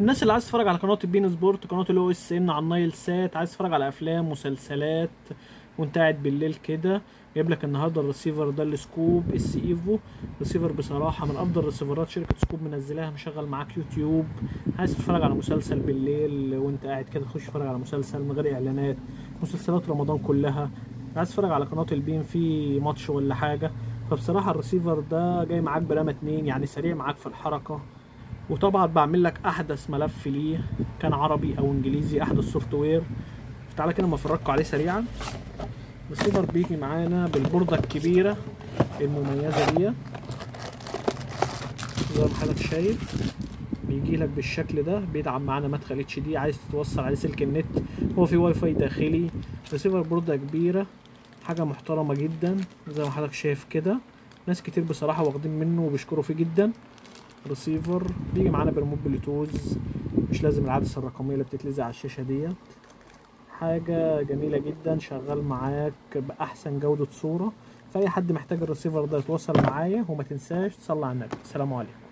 الناس اللي عايز تتفرج على قناه البين سبورت، قناه الاو اس ان على النايل سات، عايز تتفرج على افلام مسلسلات وانت قاعد بالليل كده، جايب لك النهارده الريسيفر ده السكوب اس ايفو. ريسيفر بصراحه من افضل ريسيفرات شركه سكوب منزلاها، مشغل معاك يوتيوب. عايز تتفرج على مسلسل بالليل وانت قاعد كده، تخش تتفرج على مسلسل من غير اعلانات، مسلسلات رمضان كلها. عايز تتفرج على قناه البين في ماتش ولا حاجه. فبصراحه الريسيفر ده جاي معاك برامة 2، يعني سريع معاك في الحركه. وطبعا بعمل لك احدث ملف ليه، كان عربي او انجليزي، احدث سوفت وير. تعالى كده ما افرجكوا عليه سريعا. الريسيفر بيجي معانا بالبوردة الكبيرة المميزة دي، زي ما حضرتك شايف. بيجي لك بالشكل ده، بيدعم معانا مدخل اتش دي، عايز توصل عليه سلك النت، هو في واي فاي داخلي. ريسيفر بوردة كبيرة، حاجة محترمة جدا زي ما حضرتك شايف كده. ناس كتير بصراحة واخدين منه وبيشكروا فيه جدا. ريسيفر بيجي معانا بريموت بلوتوز، مش لازم العدسة الرقمية اللي بتتلزق على الشاشة دي. حاجة جميلة جدا، شغال معاك بأحسن جودة صورة. فأي حد محتاج الريسيفر ده يتواصل معايا، وما تنساش تصلي على النبي. السلام عليكم.